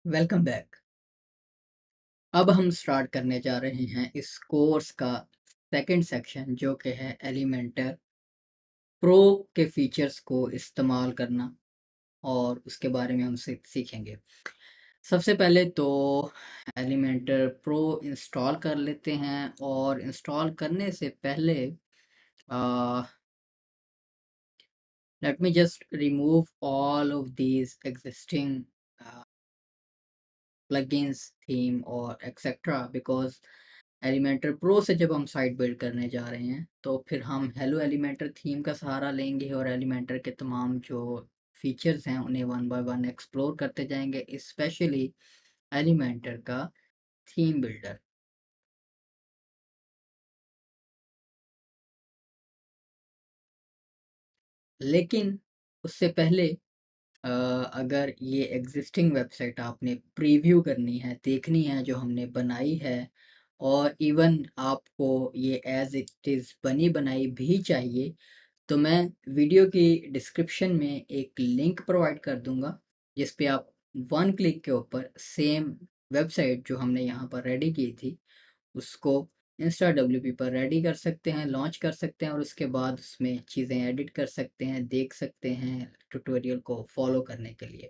Welcome back. अब हम start करने जा रहे हैं इस कोर्स का सेकंड सेक्शन जो कि है एलिमेंटर प्रो के फीचर्स को इस्तेमाल करना और उसके बारे में हम सीखेंगे। सबसे पहले तो एलिमेंटर प्रो इंस्टॉल कर लेते हैं और इंस्टॉल करने से पहले let me just remove all of these existing plugins theme और एक्सेट्रा बिकॉज एलिमेंटर प्रो से जब हम साइट बिल्ड करने जा रहे हैं तो फिर हम हेलो एलिमेंटर थीम का सहारा लेंगे और एलिमेंटर के तमाम जो फीचर्स हैं उन्हें वन बाय वन एक्सप्लोर करते जाएंगे, स्पेशली एलिमेंटर का थीम बिल्डर। लेकिन उससे पहले अगर ये एग्जिस्टिंग वेबसाइट आपने प्रीव्यू करनी है, देखनी है जो हमने बनाई है, और इवन आपको ये एज इट इज़ बनी बनाई भी चाहिए, तो मैं वीडियो की डिस्क्रिप्शन में एक लिंक प्रोवाइड कर दूंगा जिस पे आप वन क्लिक के ऊपर सेम वेबसाइट जो हमने यहाँ पर रेडी की थी उसको इंस्टा डब्ल्यूपी पर रेडी कर सकते हैं, लॉन्च कर सकते हैं और उसके बाद उसमें चीज़ें एडिट कर सकते हैं, देख सकते हैं ट्यूटोरियल को फॉलो करने के लिए।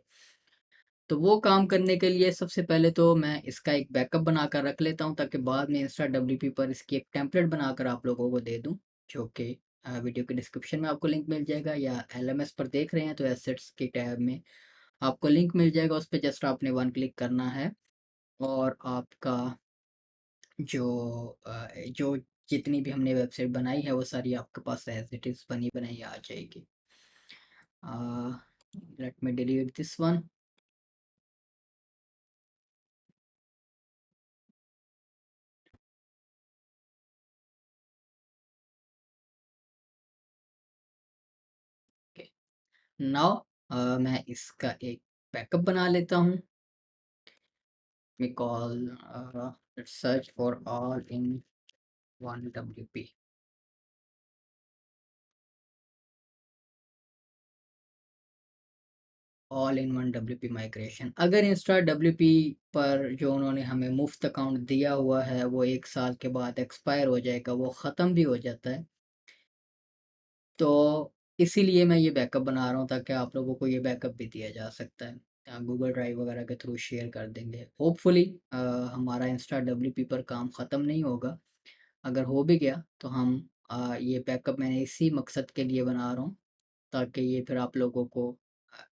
तो वो काम करने के लिए सबसे पहले तो मैं इसका एक बैकअप बनाकर रख लेता हूँ ताकि बाद में इंस्टा डब्ल्यूपी पर इसकी एक टेम्पलेट बनाकर आप लोगों को दे दूँ, जो कि वीडियो के डिस्क्रिप्शन में आपको लिंक मिल जाएगा, या एलएमएस पर देख रहे हैं तो एसेट्स के टैब में आपको लिंक मिल जाएगा, उस पर जस्ट आपने वन क्लिक करना है और आपका जो जितनी भी हमने वेबसाइट बनाई है वो सारी आपके पास एज इट इज़ बनी बनाई आ जाएगी। Let me delete this one. Now मैं इसका एक बैकअप बना लेता हूँ। we call let's search for all in one WP। All in one WP migration. अगर इंस्टा WP पर जो उन्होंने हमें मुफ्त अकाउंट दिया हुआ है वो 1 साल के बाद एक्सपायर हो जाएगा, वो ख़त्म भी हो जाता है, तो इसीलिए मैं ये बैकअप बना रहा हूँ ताकि आप लोगों को ये बैकअप भी दिया जा सकता है। गूगल ड्राइव वगैरह के थ्रू शेयर कर देंगे। होपफुली हमारा इंस्टा WP पर काम ख़त्म नहीं होगा। अगर हो भी गया तो हम ये बैकअप मैंने इसी मकसद के लिए बना रहा हूँ ताकि ये फिर आप लोगों को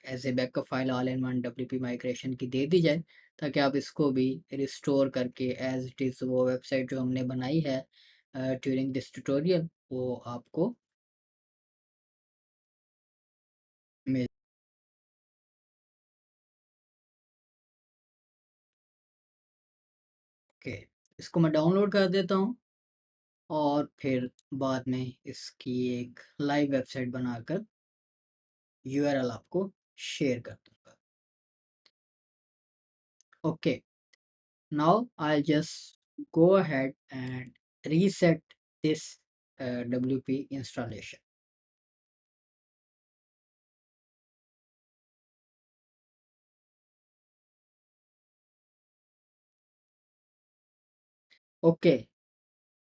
as a backup file all in one WP migration की दे दी जाए, ताकि आप इसको भी रिस्टोर करके एज इट इज़ वो वेबसाइट जो हमने बनाई है ड्यूरिंग दिस ट्यूटोरियल वो आपको मिल के। इसको मैं डाउनलोड कर देता हूँ और फिर बाद में इसकी एक लाइव वेबसाइट बनाकर URL आपको शेयर कर दूँगा। Okay, now I'll just go ahead and reset this WP installation। Okay,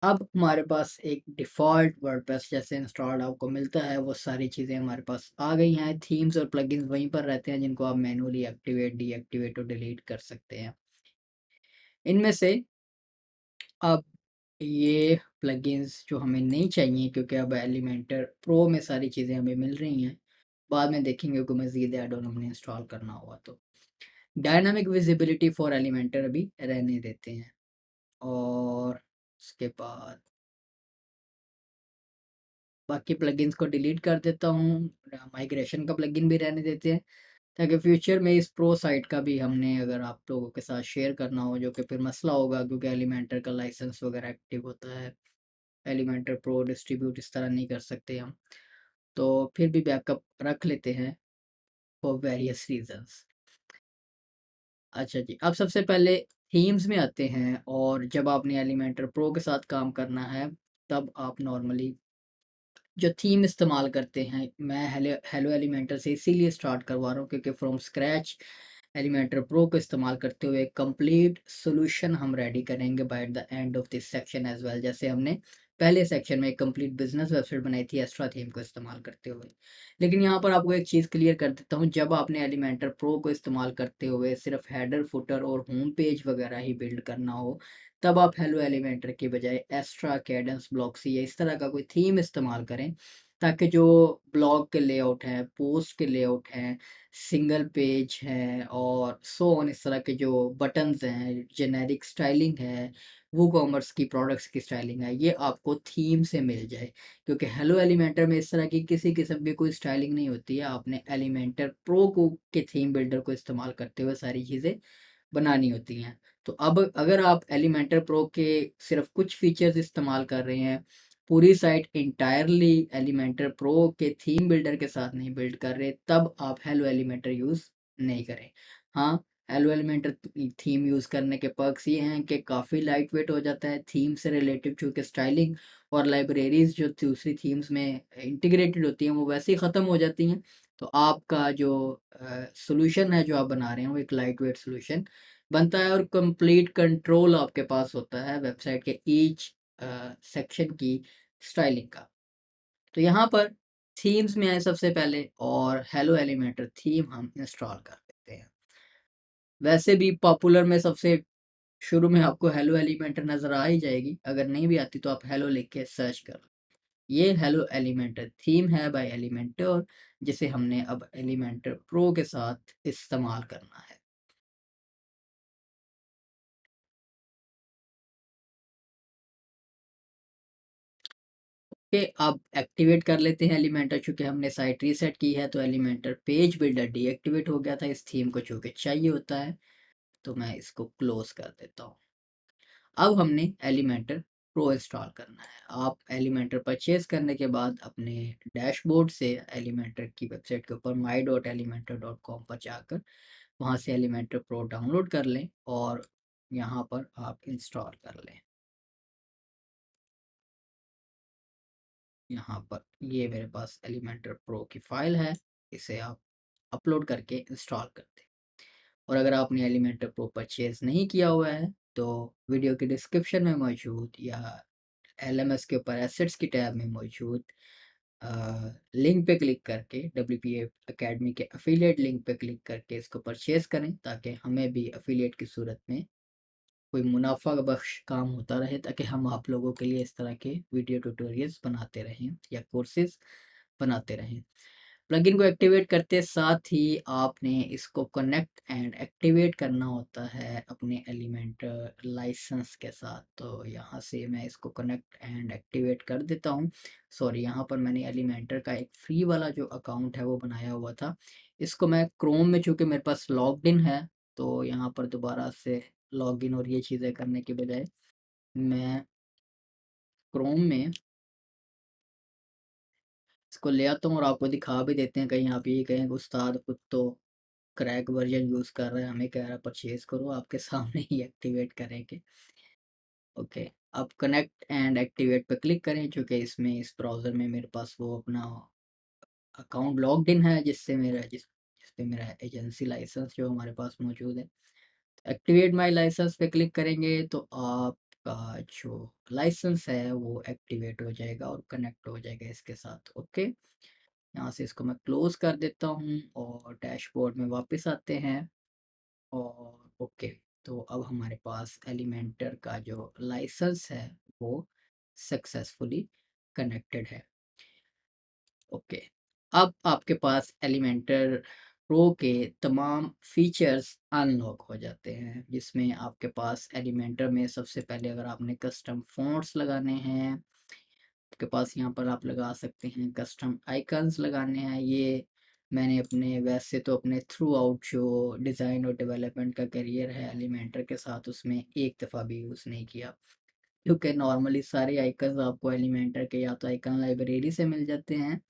अब हमारे पास एक डिफ़ॉल्ट वर्डप्रेस जैसे इंस्टॉल्ड आपको मिलता है वो सारी चीज़ें हमारे पास आ गई हैं। थीम्स और प्लगइन्स वहीं पर रहते हैं जिनको आप मैनुअली एक्टिवेट, डीएक्टिवेट और डिलीट कर सकते हैं। इनमें से अब ये प्लगइन्स जो हमें नहीं चाहिए क्योंकि अब एलिमेंटर प्रो में सारी चीज़ें हमें मिल रही हैं, बाद में देखेंगे कोई मज़ीद ऐड ऑन हमने इंस्टॉल करना हुआ तो। डायनामिक विजिबिलिटी फॉर एलिमेंटर अभी रहने देते हैं और उसके बाद बाकी प्लगइन्स को डिलीट कर देता हूँ। माइग्रेशन का प्लगइन भी रहने देते हैं ताकि फ्यूचर में इस प्रो साइट का भी हमने अगर आप लोगों के साथ शेयर करना हो, जो कि फिर मसला होगा क्योंकि एलिमेंटर का लाइसेंस वगैरह एक्टिव होता है, एलिमेंटर प्रो डिस्ट्रीब्यूट इस तरह नहीं कर सकते हम, तो फिर भी बैकअप रख लेते हैं फॉर वेरियस रीजंस। अच्छा जी, अब सबसे पहले थीम्स में आते हैं और जब आपने एलिमेंटर प्रो के साथ काम करना है तब आप नॉर्मली जो थीम इस्तेमाल करते हैं, मैं हेलो हेलो एलिमेंटर से इसीलिए स्टार्ट करवा रहा हूँ क्योंकि फ्रॉम स्क्रैच एलिमेंटर प्रो को इस्तेमाल करते हुए कंप्लीट सॉल्यूशन हम रेडी करेंगे by the end of this section as well. जैसे हमने पहले सेक्शन में एक कंप्लीट बिज़नेस वेबसाइट बनाई थी एस्ट्रा थीम को इस्तेमाल करते हुए। लेकिन यहाँ पर आपको एक चीज़ क्लियर कर देता हूँ, जब आपने एलिमेंटर प्रो को इस्तेमाल करते हुए सिर्फ़ हेडर, फुटर और होम पेज वगैरह ही बिल्ड करना हो, तब आप हेलो एलिमेंटर की बजाय एस्ट्रा, कैडेंस, ब्लॉक्सी या इस तरह का कोई थीम इस्तेमाल करें, ताकि जो ब्लॉग के लेआउट हैं, पोस्ट के लेआउट हैं, सिंगल पेज है और सो ऑन, इस तरह के जो बटन्स हैं, जेनेरिक स्टाइलिंग है, वूकॉमर्स की प्रोडक्ट्स की स्टाइलिंग है, ये आपको थीम से मिल जाए। क्योंकि हेलो एलिमेंटर में इस तरह की किसी किस्म की कोई स्टाइलिंग नहीं होती है। आपने एलिमेंटर प्रो को के थीम बिल्डर को इस्तेमाल करते हुए सारी चीज़ें बनानी होती हैं। तो अब अगर आप एलिमेंटर प्रो के सिर्फ़ कुछ फीचर्स इस्तेमाल कर रहे हैं, पूरी साइट एंटायरली एलिमेंटर प्रो के थीम बिल्डर के साथ नहीं बिल्ड कर रहे, तब आप हेलो एलिमेंटर यूज़ नहीं करें। हाँ, हेलो एलिमेंटर थीम यूज़ करने के पर्क्स ये हैं कि काफ़ी लाइट वेट हो जाता है। थीम से रिलेटेड चूँकि स्टाइलिंग और लाइब्रेरीज़ जो दूसरी थीम्स में इंटीग्रेटेड होती हैं, वो वैसे ही ख़त्म हो जाती हैं। तो आपका जो सॉल्यूशन है जो आप बना रहे हैं, वो एक लाइट वेट सॉल्यूशन बनता है और कंप्लीट कंट्रोल आपके पास होता है वेबसाइट के ईच सेक्शन की स्टाइलिंग का। तो यहाँ पर थीम्स में आए सबसे पहले और हेलो एलिमेंटर थीम हम इंस्टॉल कर देते हैं। वैसे भी पॉपुलर में सबसे शुरू में आपको हेलो एलिमेंटर नज़र आ ही जाएगी, अगर नहीं भी आती तो आप हेलो लिख के सर्च कर लो। ये हेलो एलिमेंटर थीम है बाय एलिमेंटर, जिसे हमने अब एलिमेंटर प्रो के साथ इस्तेमाल करना है। ओके, अब एक्टिवेट कर लेते हैं एलिमेंटर। चूँकि हमने साइट रीसेट की है तो एलिमेंटर पेज बिल्डर डीएक्टिवेट हो गया था। इस थीम को चूँकि चाहिए होता है, तो मैं इसको क्लोज़ कर देता हूँ। अब हमने एलिमेंटर प्रो इंस्टॉल करना है। आप एलिमेंटर परचेज़ करने के बाद अपने डैशबोर्ड से एलिमेंटर की वेबसाइट के ऊपर my.elementor.com पर जाकर वहाँ से एलिमेंटर प्रो डाउनलोड कर लें और यहाँ पर आप इंस्टॉल कर लें। यहाँ पर ये मेरे पास एलिमेंटर प्रो की फ़ाइल है, इसे आप अपलोड करके इंस्टॉल कर दें। और अगर आपने एलिमेंटर प्रो परचेज़ नहीं किया हुआ है, तो वीडियो के डिस्क्रिप्शन में मौजूद या एलएमएस के ऊपर एसेट्स की टैब में मौजूद लिंक पे क्लिक करके डब्ल्यूपीए अकेडमी के एफिलिएट लिंक पे क्लिक करके इसको परचेज़ करें, ताकि हमें भी एफिलिएट की सूरत में कोई मुनाफ़ा बख्श काम होता रहे, ताकि हम आप लोगों के लिए इस तरह के वीडियो ट्यूटोरियल्स बनाते रहें या कोर्सेज़ बनाते रहें। प्लगइन को एक्टिवेट करते साथ ही आपने इसको कनेक्ट एंड एक्टिवेट करना होता है अपने एलिमेंटर लाइसेंस के साथ। तो यहाँ से मैं इसको कनेक्ट एंड एक्टिवेट कर देता हूँ। सॉरी, यहाँ पर मैंने एलिमेंटर का एक फ्री वाला जो अकाउंट है वो बनाया हुआ था। इसको मैं क्रोम में, चूँकि मेरे पास लॉग्ड इन है, तो यहाँ पर दोबारा से लॉगिन और ये चीज़ें करने के बजाय मैं क्रोम में इसको ले आता हूँ और आपको दिखा भी देते हैं। कहीं आप ये कहें कि उस्ताद खुद तो क्रैक वर्जन यूज़ कर रहे हैं, हमें कह रहा है परचेज़ करो, आपके सामने ही एक्टिवेट करेंगे। ओके, अब कनेक्ट एंड एक्टिवेट पे क्लिक करें, चूँकि इसमें इस ब्राउज़र में मेरे पास वो अपना अकाउंट लॉग्ड इन है, जिस पे मेरा एजेंसी लाइसेंस जो हमारे पास मौजूद है। एक्टिवेट माय लाइसेंस पे क्लिक करेंगे तो आपका जो लाइसेंस है वो एक्टिवेट हो जाएगा और कनेक्ट हो जाएगा इसके साथ। ओके, यहाँ से इसको मैं क्लोज़ कर देता हूँ और डैशबोर्ड में वापस आते हैं और ओके, तो अब हमारे पास एलिमेंटर का जो लाइसेंस है वो सक्सेसफुली कनेक्टेड है। ओके, अब आपके पास एलिमेंटर प्रो के तमाम फीचर्स अनलॉक हो जाते हैं, जिसमें आपके पास एलिमेंटर में सबसे पहले अगर आपने कस्टम फ़ॉन्ट्स लगाने हैं, आपके पास यहाँ पर आप लगा सकते हैं। कस्टम आइकन्स लगाने हैं, ये मैंने अपने वैसे तो अपने थ्रू आउट जो डिज़ाइन और डेवलपमेंट का करियर है एलिमेंटर के साथ, उसमें एक दफ़ा भी यूज़ नहीं किया। क्योंकि नॉर्मली सारे आइकन्स आपको एलिमेंटर के या तो आइकन लाइब्रेरी से मिल जाते हैं,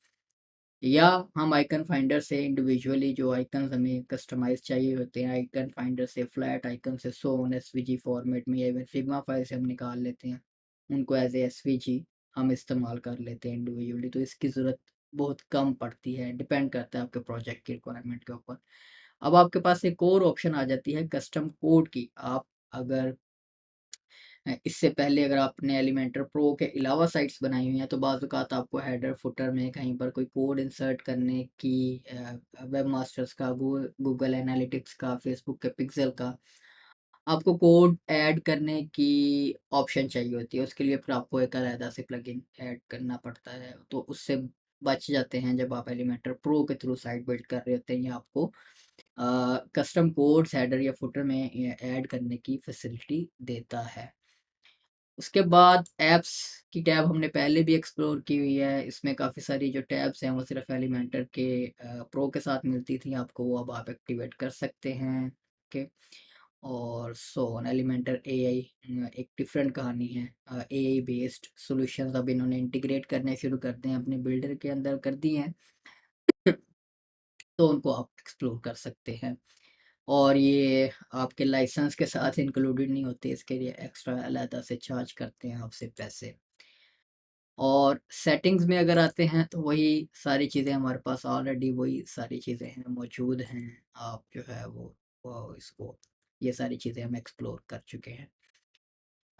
या हम आइकन फाइंडर से इंडिविजुअली जो आइकन्स हमें कस्टमाइज़ चाहिए होते हैं, आइकन फाइंडर से, फ्लैट आइकन से, सो ऑन एसवीजी फॉर्मेट में या इवन फिग्मा फाइल से हम निकाल लेते हैं। उनको एज़ ए एसवीजी हम इस्तेमाल कर लेते हैं इंडिविजुअली, तो इसकी ज़रूरत बहुत कम पड़ती है, डिपेंड करता है आपके प्रोजेक्ट की रिक्वायरमेंट के ऊपर। अब आपके पास एक और ऑप्शन आ जाती है कस्टम कोड की। आप अगर इससे पहले अगर आपने एलिमेंटर प्रो के अलावा साइट्स बनाई हुई हैं तो बाज़ औक़ात आपको हेडर फुटर में कहीं पर कोई कोड इंसर्ट करने की वेब मास्टर्स का, गूगल एनालिटिक्स का, फेसबुक के पिक्सेल का आपको कोड ऐड करने की ऑप्शन चाहिए होती है। उसके लिए फिर आपको एक अलग से प्लगइन ऐड करना पड़ता है। तो उससे बच जाते हैं जब आप एलिमेंटर प्रो के थ्रू साइट बिल्ड कर रहे होते हैं। ये आपको कस्टम कोड्स हेडर या फुटर में ऐड करने की फैसिलिटी देता है। उसके बाद ऐप्स की टैब हमने पहले भी एक्सप्लोर की हुई है। इसमें काफ़ी सारी जो टैब्स हैं वो सिर्फ़ एलिमेंटर के प्रो के साथ मिलती थी आपको, वो अब आप एक्टिवेट कर सकते हैं। ओके। और सो ऑन एलिमेंटर एआई एक डिफरेंट कहानी है। एआई बेस्ड सॉल्यूशंस अब इन्होंने इंटीग्रेट करने शुरू कर दिए हैं, अपने बिल्डर के अंदर कर दिए हैं। तो उनको आप एक्सप्लोर कर सकते हैं। और ये आपके लाइसेंस के साथ इंक्लूडेड नहीं होते, इसके लिए एक्स्ट्रा अलहदा से चार्ज करते हैं आपसे पैसे। और सेटिंग्स में अगर आते हैं तो वही सारी चीज़ें हमारे पास ऑलरेडी वही सारी चीज़ें हैं, मौजूद हैं। आप जो है वो इसको ये सारी चीज़ें हम एक्सप्लोर कर चुके हैं।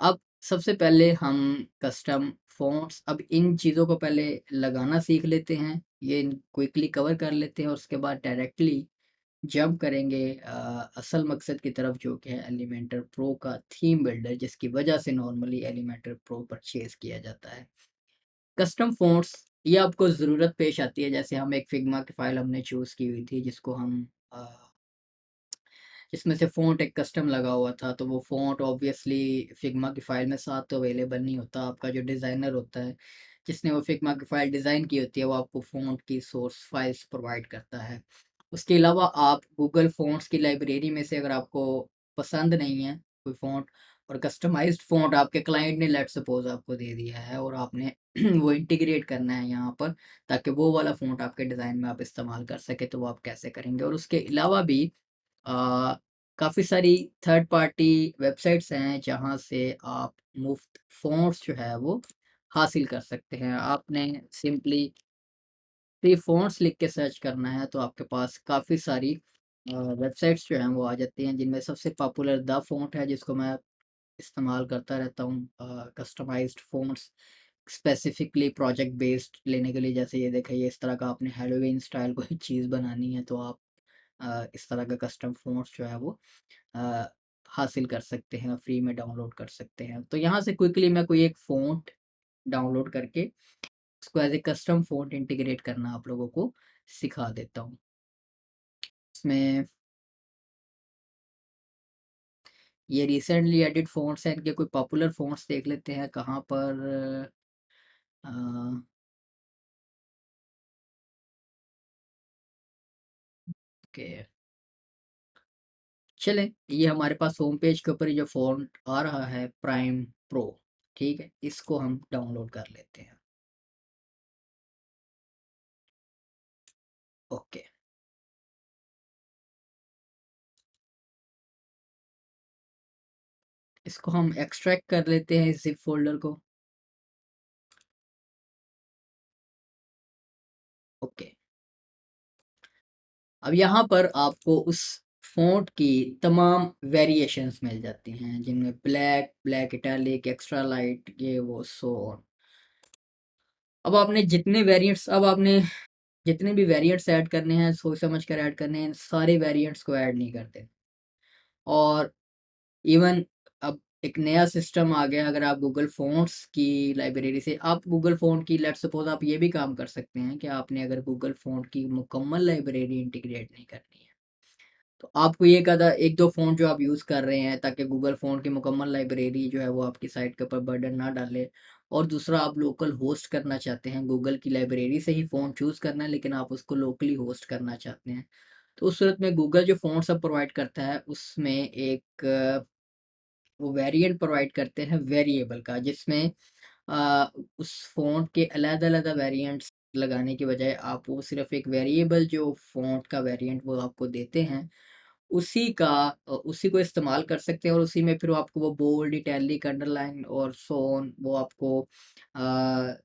अब सबसे पहले हम कस्टम फ़ॉन्ट्स, अब इन चीज़ों को पहले लगाना सीख लेते हैं, ये क्विकली कवर कर लेते हैं और उसके बाद डायरेक्टली जंप करेंगे असल मकसद की तरफ, जो कि है एलिमेंटर प्रो का थीम बिल्डर, जिसकी वजह से नॉर्मली एलिमेंटर प्रो परचेज़ किया जाता है। कस्टम फ़ॉन्ट्स ये आपको ज़रूरत पेश आती है, जैसे हम एक फिग्मा की फ़ाइल हमने चूज़ की हुई थी जिसको हम अ जिसमें से फ़ॉन्ट एक कस्टम लगा हुआ था, तो वो फ़ॉन्ट ऑब्वियसली फ़िग्मा की फ़ाइल में साथ तो अवेलेबल नहीं होता। आपका जो डिज़ाइनर होता है, जिसने वो फ़िग्मा की फ़ाइल डिज़ाइन की होती है, वो आपको फ़ॉन्ट की सोर्स फ़ाइल्स प्रोवाइड करता है। उसके अलावा आप गूगल फ़ॉन्ट्स की लाइब्रेरी में से अगर आपको पसंद नहीं है कोई फ़ॉन्ट और कस्टमाइज़्ड फ़ॉन्ट आपके क्लाइंट ने लेट्स सपोज़ आपको दे दिया है और आपने वो इंटीग्रेट करना है यहाँ पर, ताकि वो वाला फ़ॉन्ट आपके डिज़ाइन में आप इस्तेमाल कर सकें, तो वो आप कैसे करेंगे? और उसके अलावा भी अ, काफ़ी सारी थर्ड पार्टी वेबसाइट्स हैं जहाँ से आप मुफ़्त फ़ॉन्ट्स जो है वो हासिल कर सकते हैं। आपने सिंपली फ्री फ़ॉन्ट्स लिख के सर्च करना है तो आपके पास काफ़ी सारी वेबसाइट्स जो हैं वो आ जाती हैं, जिनमें सबसे पॉपुलर द फ़ॉन्ट है, जिसको मैं इस्तेमाल करता रहता हूँ customised fonts specifically project based लेने के लिए। जैसे ये देखिए, ये इस तरह का आपने हैलोवीन स्टाइल कोई चीज़ बनानी है तो आप इस तरह का कस्टम फ़ॉन्ट्स जो है वो अ, हासिल कर सकते हैं, फ्री में डाउनलोड कर सकते हैं। तो यहाँ से क्विकली मैं कोई एक फ़ॉन्ट डाउनलोड करके उसको as a custom font integrate करना आप लोगों को सिखा देता हूँ। इसमें ये रिसेंटली एडिट फ़ॉन्ट्स हैं, इनके कोई पॉपुलर फ़ॉन्ट्स देख लेते हैं कहाँ पर अ, ओके, चलें, ये हमारे पास होम पेज के ऊपर ये जो फ़ॉन्ट आ रहा है प्राइम प्रो, ठीक है? इसको हम डाउनलोड कर लेते हैं। ओके, इसको हम एक्सट्रैक्ट कर लेते हैं इस ज़िप फ़ोल्डर को। ओके। अब यहाँ पर आपको उस फ़ॉन्ट की तमाम वेरिएशंस मिल जाती हैं, जिनमें black, black italic, extra light, ये वो सो ऑन। अब आपने जितने भी वेरिएंट्स ऐड करने हैं, सोच समझ कर ऐड करने हैं, इन सारे वेरिएंट्स को ऐड नहीं करते। और इवन अब एक नया सिस्टम आ गया, अगर आप गूगल फ़ॉन्ट्स की लाइब्रेरी से आप गूगल फ़ॉन्ट की लेट्स सपोज़ आप ये भी काम कर सकते हैं कि आपने अगर गूगल फ़ॉन्ट की मुकम्मल लाइब्रेरी इंटीग्रेट नहीं करनी है, तो आपको ये कदा 1-2 फ़ॉन्ट जो आप यूज़ कर रहे हैं, ताकि गूगल फ़ॉन्ट की मुकम्मल लाइब्रेरी जो है वो आपकी साइट के ऊपर बर्डन ना डाले। और दूसरा, आप लोकल होस्ट करना चाहते हैं, गूगल की लाइब्रेरी से ही फ़ॉन्ट चूज़ करना है, लेकिन आप उसको लोकली होस्ट करना चाहते हैं। तो उस सूरत में गूगल जो फ़ॉन्ट्स अब प्रोवाइड करता है, उसमें एक वो वेरिएंट प्रोवाइड करते हैं वेरिएबल का, जिसमें अ, उस फ़ॉन्ट के अलग-अलग वेरिएंट्स लगाने की बजाय आप वो सिर्फ़ एक वेरिएबल जो फ़ॉन्ट का वेरिएंट वो आपको देते हैं, उसी को इस्तेमाल कर सकते हैं और उसी में फिर वो आपको वो बोल्ड, इटैलिक, अंडरलाइन और सो ऑन वो आपको अ,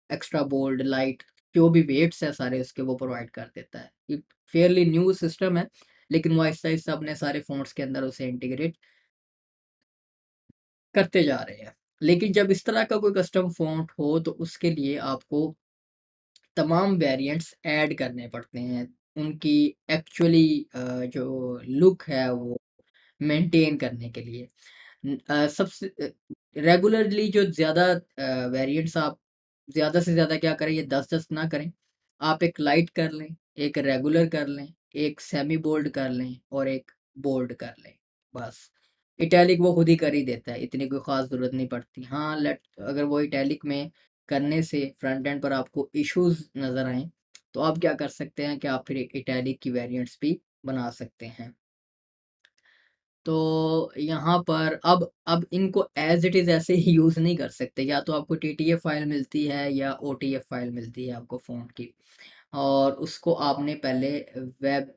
एक्स्ट्रा बोल्ड, लाइट जो भी वेट्स हैं सारे उसके वो प्रोवाइड कर देता है। ये फेयरली न्यू सिस्टम है। लेकिन वो आहिस्ता-आहिस्ता अपने सारे फ़ॉन्ट्स के अंदर उसे इंटीग्रेट करते जा रहे हैं। लेकिन जब इस तरह का कोई कस्टम फ़ॉन्ट हो तो उसके लिए आपको तमाम वेरिएंट्स ऐड करने पड़ते हैं। उनकी एक्चुअली जो लुक है वो मेंटेन करने के लिए। सबसे रेगुलरली जो ज़्यादा वेरिएंट्स आप ज़्यादा से ज़्यादा क्या करें, ये 10-10 ना करें। आप एक लाइट कर लें, एक रेगुलर कर लें, एक सेमी बोल्ड कर लें और एक बोल्ड कर लें, बस। इटैलिक वो खुद ही कर ही देता है, इतनी कोई ख़ास ज़रूरत नहीं पड़ती। हाँ, लेट अगर वो इटैलिक में करने से फ्रंट एंड पर आपको इश्यूज़ नज़र आएँ, तो आप क्या कर सकते हैं कि आप फिर इटैलिक की वेरिएंट्स भी बना सकते हैं। तो यहाँ पर अब इनको एज़ इट इज़ ऐसे ही यूज़ नहीं कर सकते, या तो आपको टीटीएफ फ़ाइल मिलती है या ओटीएफ फ़ाइल मिलती है आपको फ़ॉन्ट की, और उसको आपने पहले web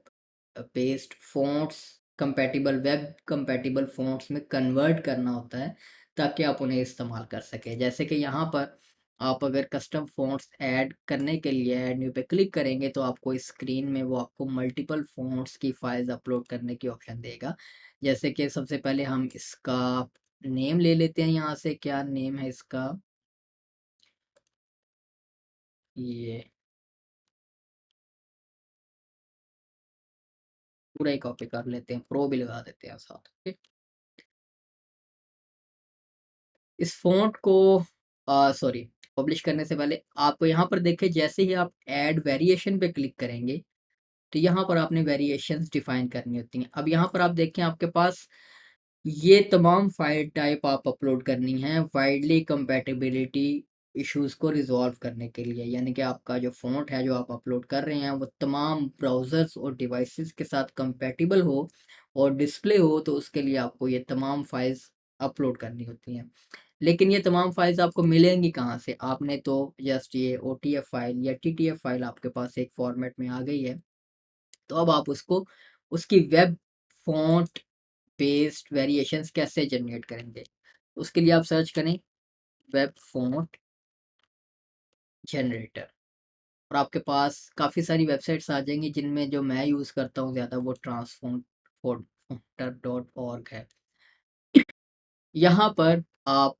based fonts web compatible fonts में कन्वर्ट करना होता है, ताकि आप उन्हें इस्तेमाल कर सकें। जैसे कि यहाँ पर आप अगर कस्टम फ़ॉन्ट्स ऐड करने के लिए ऐड न्यू पे क्लिक करेंगे, तो आपको स्क्रीन में वो आपको मल्टीपल फ़ॉन्ट्स की फ़ाइल्स अपलोड करने की ऑप्शन देगा। जैसे कि सबसे पहले हम इसका नेम ले लेते हैं यहाँ से, क्या नेम है इसका? ये पूरा ही कॉपी कर लेते हैं, प्रो भी लगा देते हैं साथ, ओके। इस फ़ॉन्ट को सॉरी, पब्लिश करने से पहले आपको यहाँ पर देखिए, जैसे ही आप ऐड वेरिएशन पे क्लिक करेंगे, तो यहाँ पर आपने वेरिएशंस डिफ़ाइन करनी होती हैं। अब यहाँ पर आप देखें, आपके पास ये तमाम फ़ाइल टाइप आप अपलोड करनी है वाइडली कंपैटिबिलिटी इश्यूज़ को रिज़ॉल्व करने के लिए। यानी कि आपका जो फ़ॉन्ट है जो आप अपलोड कर रहे हैं, वो तमाम ब्राउज़र्स और डिवाइसेस के साथ कंपैटिबल हो और डिस्प्ले हो, तो उसके लिए आपको ये तमाम फ़ाइल्स अपलोड करनी होती हैं। लेकिन ये तमाम फ़ाइल्स आपको मिलेंगी कहाँ से? आपने तो जस्ट ये ओटीएफ फ़ाइल या टीटीएफ फ़ाइल आपके पास एक फ़ॉर्मेट में आ गई है, तो अब आप उसको उसकी वेब फ़ॉन्ट बेस्ड वेरिएशंस कैसे जनरेट करेंगे? उसके लिए आप सर्च करें वेब फ़ॉन्ट जनरेटर, और आपके पास काफ़ी सारी वेबसाइट्स आ जाएँगी, जिनमें जो मैं यूज़ करता हूँ ज़्यादा वो transfontr.org है। यहाँ पर आप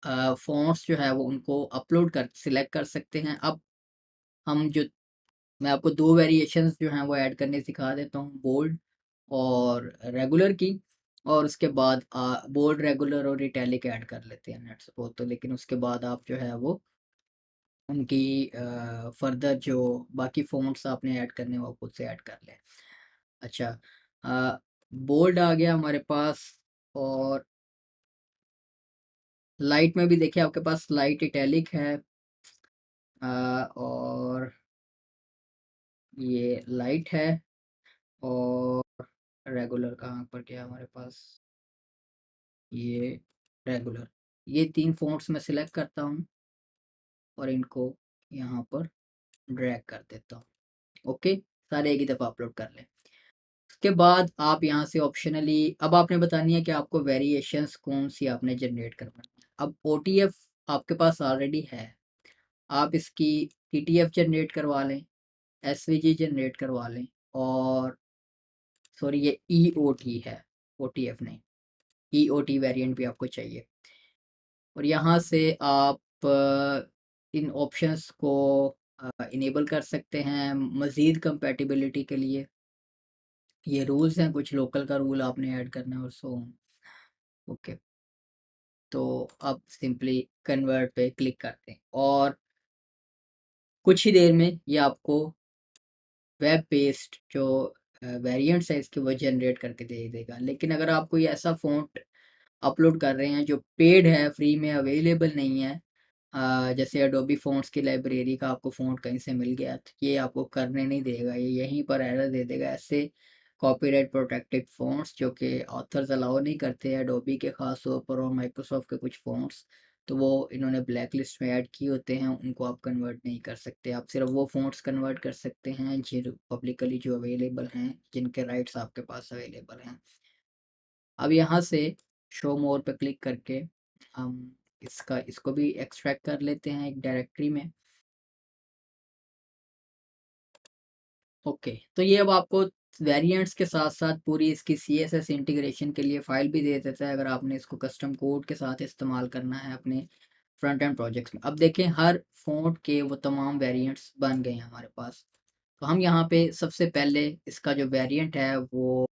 फ़ॉन्ट्स जो है वो उनको अपलोड कर सिलेक्ट कर सकते हैं। अब हम जो मैं आपको 2 वेरिएशंस जो हैं वो ऐड करने सिखा देता हूँ, बोल्ड और रेगुलर की, और उसके बाद बोल्ड, रेगुलर और इटैलिक ऐड कर लेते हैं लेट्स सपोज़। तो लेकिन उसके बाद आप जो है वो उनकी फर्दर जो बाकी फ़ॉन्ट्स आपने ऐड करने हैं वो खुद से ऐड कर लें। अच्छा, बोल्ड आ गया हमारे पास, और लाइट में भी देखिए आपके पास लाइट इटैलिक है, और ये लाइट है, और रेगुलर कहाँ पर गया हमारे पास? ये रेगुलर। ये 3 फ़ॉन्ट्स मैं सिलेक्ट करता हूँ और इनको यहाँ पर ड्रैग कर देता हूँ। ओके, सारे एक ही दफ़ा अपलोड कर लें। उसके बाद आप यहाँ से ऑप्शनली अब आपने बतानी है कि आपको वेरिएशंस कौन-सी आपने जनरेट करवानी है। अब ओटीएफ आपके पास ऑलरेडी है, आप इसकी टीटीएफ जनरेट करवा लें, एसवीजी जनरेट करवा लें, और सॉरी ये ईओटी है, ओटीएफ नहीं। ईओटी वेरिएंट भी आपको चाहिए, और यहाँ से आप इन ऑप्शंस को इनेबल कर सकते हैं मज़ीद कंपैटिबिलिटी के लिए। ये रूल्स हैं, कुछ लोकल का रूल आपने ऐड करना है और सो ऑन। ओके, तो अब सिंपली कन्वर्ट पे क्लिक करते हैं, और कुछ ही देर में ये आपको वेब बेस्ड जो वेरिएंट्स है इसके वो जनरेट करके दे देगा। लेकिन अगर आप कोई ऐसा फ़ॉन्ट अपलोड कर रहे हैं जो पेड है, फ्री में अवेलेबल नहीं है, जैसे एडोबी फ़ॉन्ट्स की लाइब्रेरी का आपको फ़ॉन्ट कहीं से मिल गया, तो ये आपको करने नहीं देगा, ये यहीं पर एरर दे देगा। ऐसे कॉपीराइट प्रोटेक्टेड फ़ॉन्ट्स जो कि ऑथर्स अलाउ नहीं करते हैं, एडोबी के ख़ास तौर पर और माइक्रोसॉफ्ट के कुछ फ़ॉन्ट्स, तो वो इन्होंने ब्लैक लिस्ट में ऐड किए होते हैं, उनको आप कन्वर्ट नहीं कर सकते। आप सिर्फ वो फ़ॉन्ट्स कन्वर्ट कर सकते हैं जो पब्लिकली जो अवेलेबल हैं, जिनके राइट्स आपके पास अवेलेबल हैं। अब यहाँ से शो मोर पे क्लिक करके हम इसको भी एक्सट्रैक्ट कर लेते हैं एक डायरेक्टरी में। ओके, तो ये अब आपको वेरिएंट्स के साथ-साथ पूरी इसकी सीएसएस इंटीग्रेशन के लिए फ़ाइल भी दे देता है, अगर आपने इसको कस्टम कोड के साथ इस्तेमाल करना है अपने फ्रंट एंड प्रोजेक्ट्स में। अब देखें हर फ़ॉन्ट के वो तमाम वेरिएंट्स बन गए हैं हमारे पास। तो हम यहाँ पे सबसे पहले इसका जो वेरिएंट है वो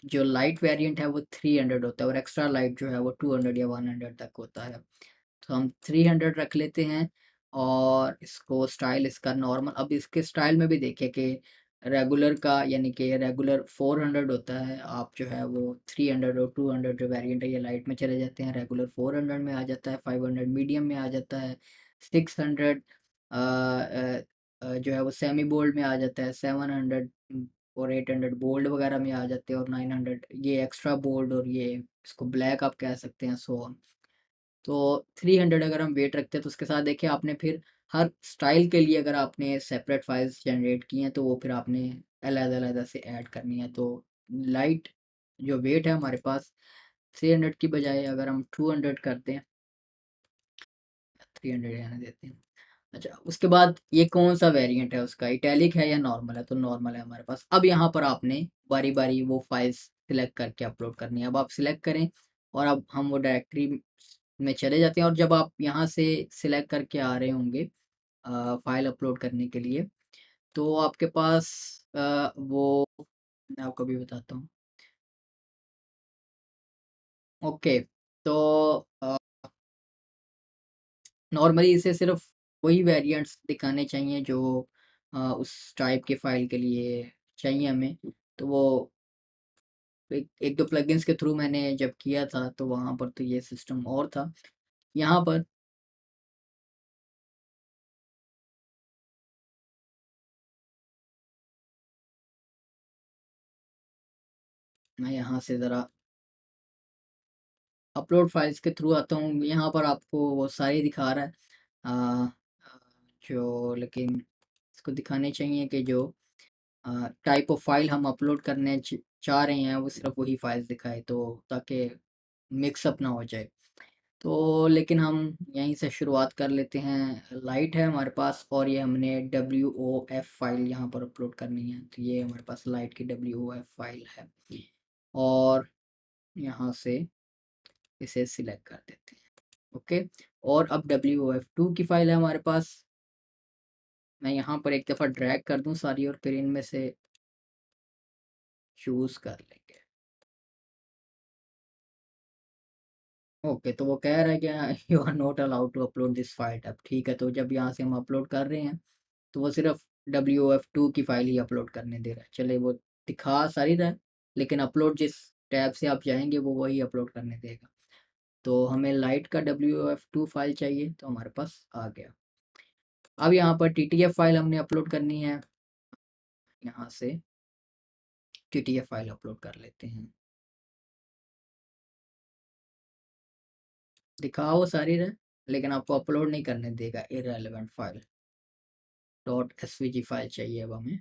जो लाइट वेरिएंट है वो 300 होता है और एक्स्ट्रा लाइट जो है वो 200 या 100 तक होता है। तो हम 300 रख लेते हैं और इसको स्टाइल इसका नॉर्मल, अब इसके स्टाइल में भी देखिए कि रेगुलर का यानी कि रेगुलर 400 होता है, आप जो है वो 300 और 200 जो वेरिएंट है ये लाइट में चले जाते हैं, रेगुलर 400 में आ जाता है, 500 मीडियम में आ जाता है, 600 जो है वो सेमी बोल्ड में आ जाता है, 700 और 800 बोल्ड वगैरह में आ जाते हैं और 900 ये एक्स्ट्रा बोल्ड और ये इसको ब्लैक आप कह सकते हैं, सो ऑन। तो 300 अगर हम वेट रखते हैं तो उसके साथ देखिए आपने फिर हर स्टाइल के लिए अगर आपने सेपरेट फाइल्स जनरेट की हैं तो वो फिर आपने अलग-अलग से ऐड करनी है। तो लाइट जो वेट है हमारे पास 300 की बजाय अगर हम 200 करते हैं, 300 रहने देते हैं। अच्छा, उसके बाद ये कौन-सा वेरिएंट है उसका, इटैलिक है या नॉर्मल है? तो नॉर्मल है हमारे पास। अब यहाँ पर आपने बारी-बारी वो फाइल्स सिलेक्ट करके अपलोड करनी है। अब आप सिलेक्ट करें और अब हम वो डायरेक्टरी में चले जाते हैं और जब आप यहाँ से सिलेक्ट करके आ रहे होंगे फाइल अपलोड करने के लिए, तो आपके पास वो मैं आपको अभी बताता हूँ। ओके, तो अ नॉर्मली इसे सिर्फ वही वेरिएंट्स दिखाने चाहिए जो उस टाइप के फ़ाइल के लिए चाहिए हमें। तो वो एक 1-2 प्लगइन्स के थ्रू मैंने जब किया था तो वहाँ पर तो ये सिस्टम और था। यहाँ पर मैं यहाँ से ज़रा अपलोड फाइल्स के थ्रू आता हूँ। यहाँ पर आपको वो सारी दिखा रहा है। अ अ, जो लेकिन इसको दिखाने चाहिए कि जो टाइप ऑफ फ़ाइल हम अपलोड करने चाह रहे हैं वो सिर्फ़ वही फ़ाइल्स दिखाए, तो ताकि मिक्स अप ना हो जाए। तो लेकिन हम यहीं से शुरुआत कर लेते हैं। लाइट है हमारे पास और ये हमने WOF फ़ाइल यहाँ पर अपलोड करनी है। तो ये हमारे पास लाइट की WOF फ़ाइल है और यहाँ से इसे सिलेक्ट कर देते हैं। ओके, और अब WOF2 की फ़ाइल है हमारे पास। मैं यहाँ पर एक दफ़ा ड्रैग कर दूँ सारी और फिर इनमें से चूज़ कर लेंगे। ओके, तो वो कह रहा है कि you are not allowed to upload this file. अब ठीक है, तो जब यहाँ से हम अपलोड कर रहे हैं तो वो सिर्फ WOF2 की फ़ाइल ही अपलोड करने दे रहा है। चलिए वो दिखा सारी रहा है, लेकिन अपलोड जिस टैब से आप जाएँगे वो वही अपलोड करने देगा। तो हमें लाइट का WOF2 फ़ाइल चाहिए तो हमारे पास आ गया। अब यहाँ पर TTF फ़ाइल हमने अपलोड करनी है। यहाँ से TTF फ़ाइल अपलोड कर लेते हैं। दिखा वो सारी रहा है, लेकिन आपको अपलोड नहीं करने देगा, इर्रेलेवेंट फ़ाइल। .svg फ़ाइल चाहिए अब हमें।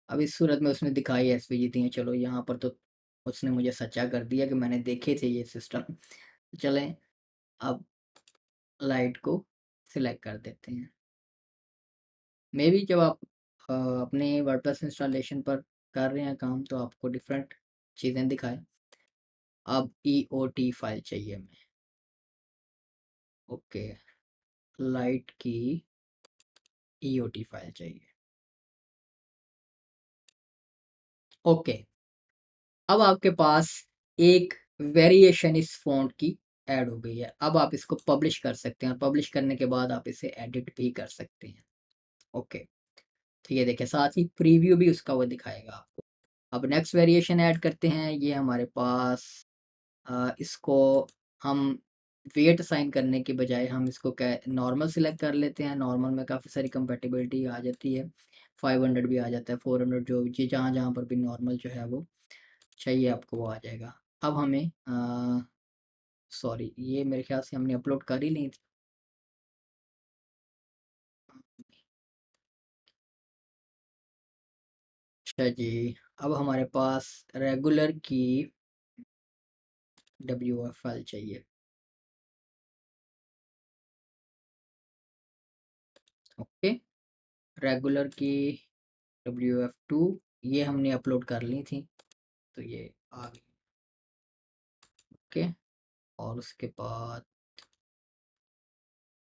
अब इस सूरत में उसने दिखाई एसवीजी थी, चलो यहाँ पर तो उसने मुझे सच्चा कर दिया कि मैंने देखे थे ये सिस्टम। चलें अब लाइट को सिलेक्ट कर देते हैं। मेबी जब आप अपने वर्डप्रेस इंस्टॉलेशन पर कर रहे हैं काम तो आपको डिफरेंट चीज़ें दिखाए। अब ईओटी फाइल चाहिए हमें। ओके, लाइट की ईओटी फाइल चाहिए। ओके, अब आपके पास एक वेरिएशन इस फ़ॉन्ट की ऐड हो गई है। अब आप इसको पब्लिश कर सकते हैं और पब्लिश करने के बाद आप इसे एडिट भी कर सकते हैं। ओके, तो ये देखिए साथ ही प्रीव्यू भी उसका वो दिखाएगा आपको। अब नेक्स्ट वेरिएशन ऐड करते हैं। ये हमारे पास इसको हम वेट असाइन करने के बजाय हम इसको क्या नॉर्मल सिलेक्ट कर लेते हैं। नॉर्मल में काफ़ी सारी कंपैटिबिलिटी आ जाती है। 500 भी आ जाता है, 400 जो जी जहाँ-जहाँ पर भी नॉर्मल जो है वो चाहिए आपको वो आ जाएगा। अब हमें सॉरी ये मेरे ख़्याल से हमने अपलोड कर ही नहीं थी। अच्छा जी, अब हमारे पास रेगुलर की WF फ़ाइल चाहिए। ओके, रेगुलर की WF2 ये हमने अपलोड कर ली थी, तो ये आ गई। ओके, और उसके बाद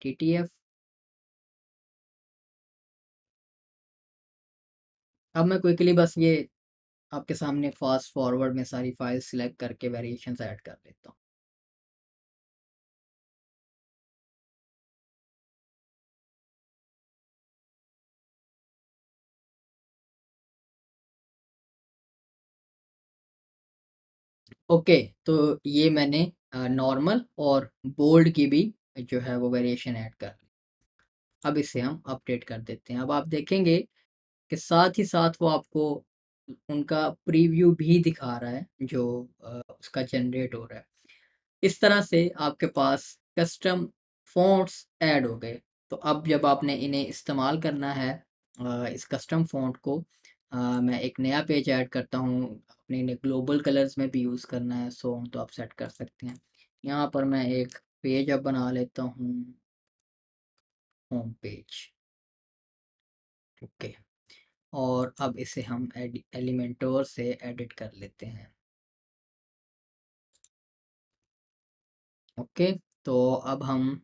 TTF। अब मैं क्विकली बस ये आपके सामने फास्ट फॉरवर्ड में सारी फाइल्स सिलेक्ट करके वेरिएशंस ऐड कर देता हूँ। ओके, तो ये मैंने नॉर्मल और बोल्ड की भी जो है वो वेरिएशन ऐड कर ली। अब इसे हम अपडेट कर देते हैं। अब आप देखेंगे कि साथ ही साथ वो आपको उनका प्रीव्यू भी दिखा रहा है जो उसका जनरेट हो रहा है। इस तरह से आपके पास कस्टम फ़ॉन्ट्स ऐड हो गए। तो अब जब आपने इन्हें इस्तेमाल करना है इस कस्टम फ़ॉन्ट को मैं एक नया पेज ऐड करता हूँ, अपने इन्हें ग्लोबल कलर्स में भी यूज़ करना है सो तो आप सेट कर सकते हैं। यहाँ पर मैं एक पेज अब बना लेता हूँ, होम पेज। ओके, और अब इसे हम एलिमेंटोर से एडिट कर लेते हैं। ओके, तो अब हम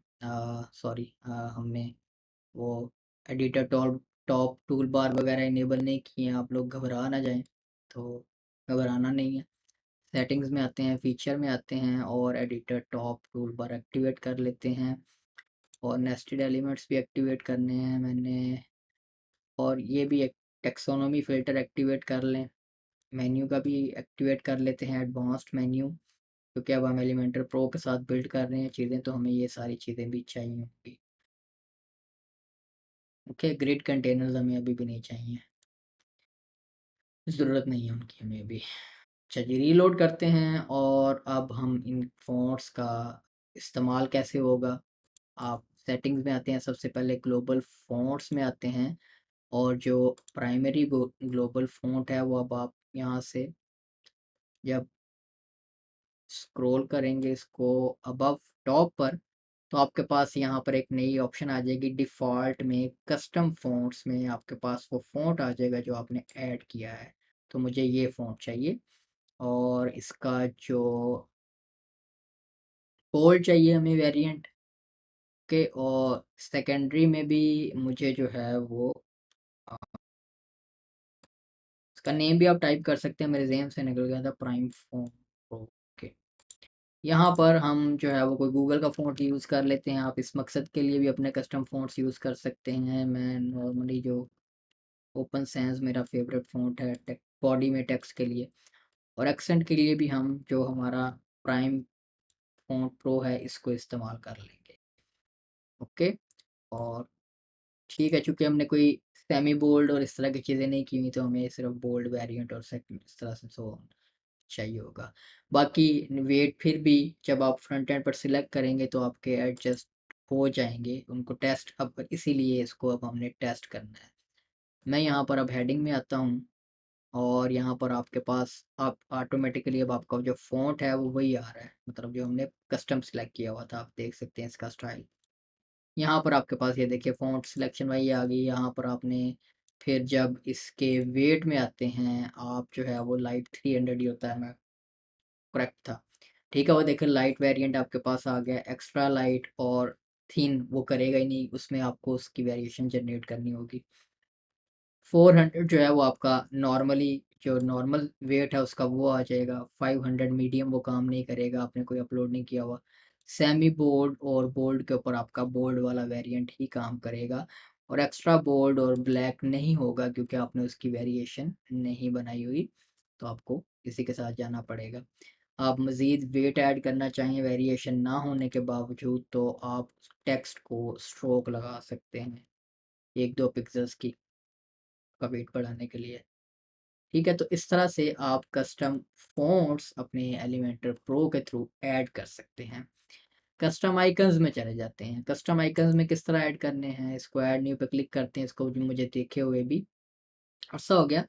सॉरी हमने वो एडिटर टॉप टूल बार वगैरह इनेबल नहीं किए हैं, आप लोग घबरा ना जाएं, तो घबराना नहीं है। सेटिंग्स में आते हैं, फीचर में आते हैं और editor top tool bar activate कर लेते हैं, और नेस्टेड एलिमेंट्स भी एक्टिवेट करने हैं मैंने, और ये भी एक टेक्सोनोमी फ़िल्टर एक्टिवेट कर लें। मेन्यू का भी एक्टिवेट कर लेते हैं, एडवांस्ड मेन्यू, क्योंकि अब हम एलिमेंटर प्रो के साथ बिल्ड कर रहे हैं चीज़ें, तो हमें ये सारी चीज़ें भी चाहिए होंगी। ओके, ग्रिड कंटेनर्स हमें अभी भी नहीं चाहिए, ज़रूरत नहीं है उनकी हमें अभी। चलिए रीलोड करते हैं, और अब हम इन फ़ॉन्ट्स का इस्तेमाल कैसे होगा। आप सेटिंग्स में आते हैं, सबसे पहले ग्लोबल फ़ॉन्ट्स में आते हैं, और जो प्राइमरी ग्लोबल फ़ॉन्ट है वो अब आप यहाँ से जब स्क्रॉल करेंगे इसको अबव टॉप पर, तो आपके पास यहाँ पर एक नई ऑप्शन आ जाएगी डिफ़ॉल्ट में, कस्टम फ़ॉन्ट्स में आपके पास वो फ़ॉन्ट आ जाएगा जो आपने ऐड किया है। तो मुझे ये फ़ॉन्ट चाहिए, और इसका जो बोल्ड चाहिए हमें वेरिएंट के, और सेकेंडरी में भी मुझे जो है वो इसका नेम भी आप टाइप कर सकते हैं, मेरे ज़हन से निकल गया था, प्राइम फ़ॉन्ट प्रो। ओके, यहाँ पर हम जो है वो कोई गूगल का फ़ॉन्ट यूज़ कर लेते हैं। आप इस मकसद के लिए भी अपने कस्टम फ़ॉन्ट्स यूज़ कर सकते हैं। मैं नॉर्मली जो ओपन सैंस मेरा फेवरेट फ़ॉन्ट है बॉडी में टेक्स्ट के लिए, और एक्सेंट के लिए भी हम जो हमारा प्राइम फ़ॉन्ट प्रो है इसको इस्तेमाल कर लेंगे। ओके, और ठीक है, चूँकि हमने कोई सेमी बोल्ड और इस तरह की चीज़ें नहीं की हुई, तो हमें सिर्फ बोल्ड वेरिएंट और सेकंड इस तरह से सो चाहिए होगा। बाकी वेट फिर भी जब आप फ्रंट एंड पर सिलेक्ट करेंगे तो आपके एडजस्ट हो जाएँगे, उनको टेस्ट अब इसीलिए इसको अब हमने टेस्ट करना है। मैं यहाँ पर अब हेडिंग में आता हूँ, और यहाँ पर आपके पास आप ऑटोमेटिकली अब आपका जो फ़ॉन्ट है वो वही आ रहा है, मतलब जो हमने कस्टम सिलेक्ट किया हुआ था, आप देख सकते हैं इसका स्टाइल। यहाँ पर आपके पास ये देखिए फ़ॉन्ट सिलेक्शन वही आ गई। यहाँ पर आपने फिर जब इसके वेट में आते हैं, आप जो है वो लाइट 300 ही होता है, मैं करेक्ट था। ठीक है, वो देखिए लाइट वेरिएंट आपके पास आ गया, एक्स्ट्रा लाइट और थिन वो करेगा ही नहीं, उसमें आपको उसकी वेरिएशन जनरेट करनी होगी। 400 जो है वो आपका नॉर्मली जो नॉर्मल वेट है उसका वो आ जाएगा, 500 मीडियम वो काम नहीं करेगा, आपने कोई अपलोड नहीं किया हुआ। सेमी बोल्ड और बोल्ड के ऊपर आपका बोल्ड वाला वेरिएंट ही काम करेगा, और एक्स्ट्रा बोल्ड और ब्लैक नहीं होगा क्योंकि आपने उसकी वेरिएशन नहीं बनाई हुई, तो आपको इसी के साथ जाना पड़ेगा। आप मज़ीद वेट ऐड करना चाहें वेरिएशन ना होने के बावजूद, तो आप टेक्स्ट को स्ट्रोक लगा सकते हैं 1-2 पिक्सेल्स की का वेट बढ़ाने के लिए। ठीक है, तो इस तरह से आप कस्टम फ़ॉन्ट्स अपने एलिमेंटर प्रो के थ्रू ऐड कर सकते हैं। कस्टम आइकन्स में चले जाते हैं। कस्टम आइकन्स में किस तरह ऐड करने हैं, इसको ऐड न्यू पे क्लिक करते हैं, इसको जो मुझे देखे हुए भी अर्सा हो गया।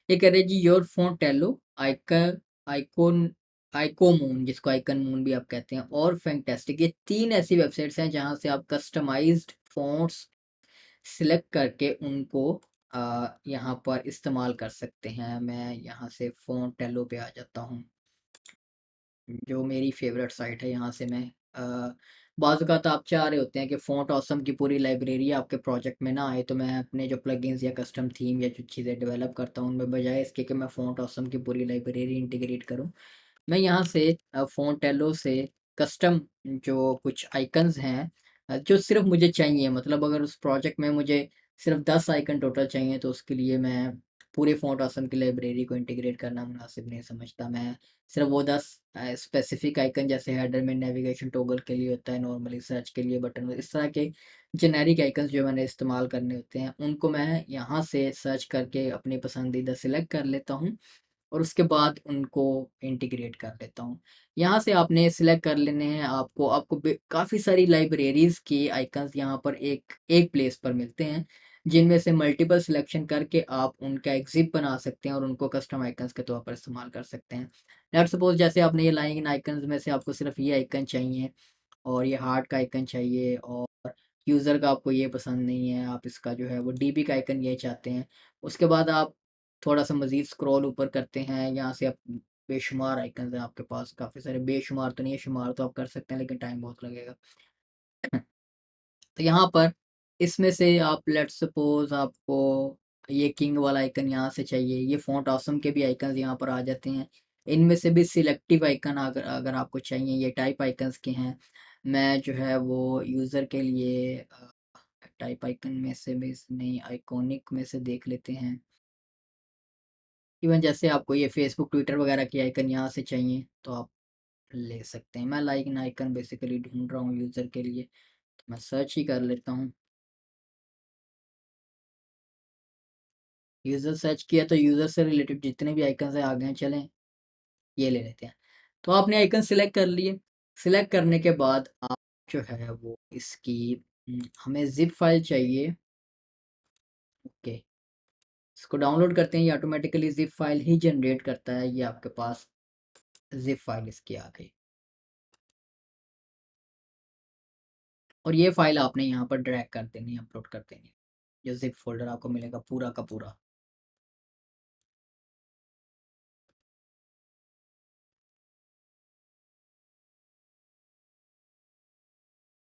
ये कह रहे जी योर फ़ॉन्ट टेलो आइकॉन आइकोमून, जिसको आइकन मून भी आप कहते हैं, और फैंटास्टिक, ये 3 ऐसी वेबसाइट्स हैं जहाँ से आप कस्टमाइज्ड फ़ॉन्ट्स सिलेक्ट करके उनको यहाँ पर इस्तेमाल कर सकते हैं। मैं यहाँ से फ़ोंटेलो पे आ जाता हूँ, जो मेरी फ़ेवरेट साइट है। यहाँ से मैं बाज़ औक़ात आप चाह रहे होते हैं कि फ़ॉन्ट ऑसम की पूरी लाइब्रेरी आपके प्रोजेक्ट में ना आए, तो मैं अपने जो प्लगइन्स या कस्टम थीम या जो चीज़ें डेवलप करता हूँ, उनमें बजाय इसके कि मैं फ़ॉन्ट ऑसम की पूरी लाइब्रेरी इंटीग्रेट करूँ, मैं यहाँ से फ़ोंटेलो से कस्टम जो कुछ आइकन्स हैं, जो सिर्फ़ मुझे चाहिए, मतलब अगर उस प्रोजेक्ट में मुझे सिर्फ़ 10 आइकन टोटल चाहिए, तो उसके लिए मैं पूरे फ़ॉन्ट ऑसम की लाइब्रेरी को इंटीग्रेट करना मुनासिब नहीं समझता। मैं सिर्फ़ वो 10 स्पेसिफ़िक आइकन, जैसे हेडर में नेविगेशन टॉगल के लिए होता है, नॉर्मली सर्च के लिए बटन, इस तरह के जेनेरिक आइकन्स जो मैंने इस्तेमाल करने होते हैं, उनको मैं यहाँ से सर्च करके अपनी पसंदीदा सिलेक्ट कर लेता हूँ और उसके बाद उनको इंटीग्रेट कर लेता हूँ। यहाँ से आपने सिलेक्ट कर लेने हैं, आपको आपको बे काफ़ी सारी लाइब्रेरीज़ के आइकन्स यहाँ पर एक एक प्लेस पर मिलते हैं, जिनमें से मल्टीपल सिलेक्शन करके आप उनका एक ज़िप बना सकते हैं और उनको कस्टम आइकन्स के तौर पर इस्तेमाल कर सकते हैं। लेट्स सपोज़ जैसे आपने ये लाइन आइकन्स में से आपको सिर्फ़ ये आइकन चाहिए और ये हार्ट का आइकन चाहिए और यूज़र का आपको ये पसंद नहीं है, आप इसका जो है वो डीबी का आइकन ये चाहते हैं। उसके बाद आप थोड़ा-सा मज़ीद स्क्रॉल ऊपर करते हैं, यहाँ से आप बेशुमार आइकन्स हैं आपके पास, काफ़ी सारे, बेशुमार तो नहीं है, शुमार तो आप कर सकते हैं लेकिन टाइम बहुत लगेगा। तो यहाँ पर इसमें से आप लेट्स सपोज़ आपको ये किंग वाला आइकन यहाँ से चाहिए, ये फ़ॉन्ट ऑसम के भी आइकन्स यहाँ पर आ जाते हैं। इनमें से भी सिलेक्टिव आइकन अगर अगर आपको चाहिए, ये टाइप आइकन्स के हैं। मैं जो है वो यूज़र के लिए टाइप आइकन में से भी नहीं, आइकॉनिक में से देख लेते हैं। इवन जैसे आपको ये फ़ेसबुक, ट्विटर वगैरह के आइकन यहाँ से चाहिए, तो आप ले सकते हैं। मैं लाइक आइकन बेसिकली ढूँढ रहा हूँ यूज़र के लिए, तो मैं सर्च ही कर लेता हूँ। यूज़र सर्च किया तो यूज़र से रिलेटेड जितने भी आइकन्स हैं आ गए हैं, चलें ये ले लेते हैं। तो आपने आइकन सिलेक्ट कर लिए, सिलेक्ट करने के बाद आप जो है वो इसकी हमें ज़िप फ़ाइल चाहिए, ओके। इसको डाउनलोड करते हैं, ये ऑटोमैटिकली ज़िप फ़ाइल ही जनरेट करता है, ये आपके पास ज़िप फ़ाइल इसकी आ गई। और ये फ़ाइल आपने यहाँ पर ड्रैग कर देनी है, अपलोड कर देनी है। ये ज़िप फ़ोल्डर आपको मिलेगा पूरा का पूरा।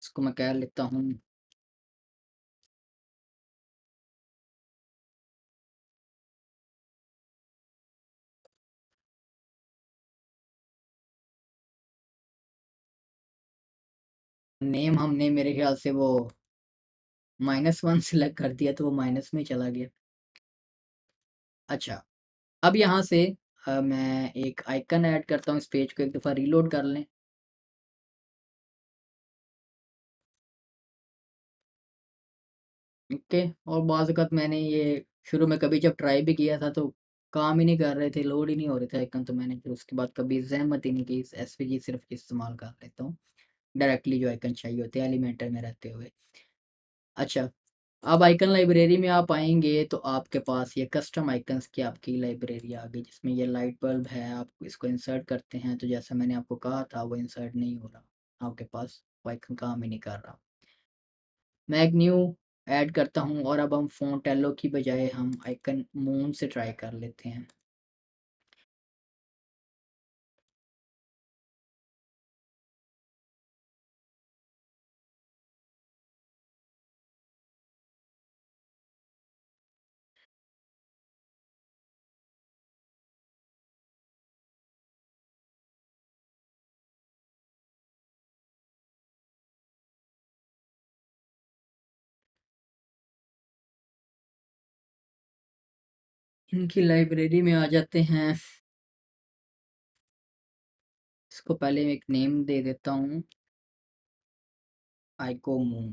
इसको मैं कह लेता हूँ नेम, हमने मेरे ख़्याल से वो -1 सिलेक्ट कर दिया, तो वो माइनस में चला गया। अच्छा, अब यहाँ से मैं एक आइकन ऐड करता हूँ, इस पेज को एक दफ़ा रीलोड कर लें। ओके, और बाज़ औक़ात मैंने ये शुरू में कभी जब ट्राई भी किया था तो काम ही नहीं कर रहे थे, लोड ही नहीं हो रहे थे आइकन, तो मैंने फिर उसके बाद कभी ज़हमत ही नहीं की, इस एसवीजी सिर्फ़ इस्तेमाल कर लेता हूँ, डायरेक्टली जो आइकन चाहिए होते हैं एलिमेंटर में रहते हुए। अच्छा, अब आइकन लाइब्रेरी में आप आएँगे तो आपके पास ये कस्टम आइकन्स की आपकी लाइब्रेरी आ गई, जिसमें ये लाइट बल्ब है, आप इसको इंसर्ट करते हैं तो जैसा मैंने आपको कहा था वो इंसर्ट नहीं हो रहा, आपके पास वो आइकन काम ही नहीं कर रहा। मैं एक न्यू ऐड करता हूँ और अब हम फ़ोंटेलो की बजाय हम आइकन मून से ट्राई कर लेते हैं। इनकी लाइब्रेरी में आ जाते हैं, इसको पहले एक नेम दे देता हूँ, आइको मून।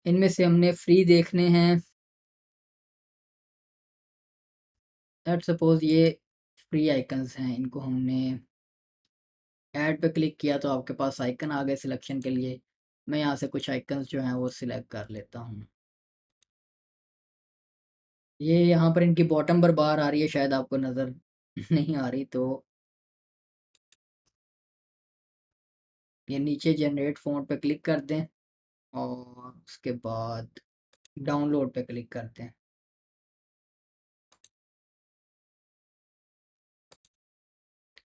इनमें से हमने फ्री देखने हैं, लेट्स सपोज़ ये फ्री आइकन्स हैं, इनको हमने ऐड पे क्लिक किया तो आपके पास आइकन आ गए सिलेक्शन के लिए। मैं यहाँ से कुछ आइकन्स जो हैं वो सिलेक्ट कर लेता हूँ। ये यहाँ पर इनकी बॉटम पर बार आ रही है, शायद आपको नज़र नहीं आ रही, तो ये नीचे जनरेट फ़ॉन्ट पे क्लिक कर दें और उसके बाद डाउनलोड पे क्लिक करते हैं।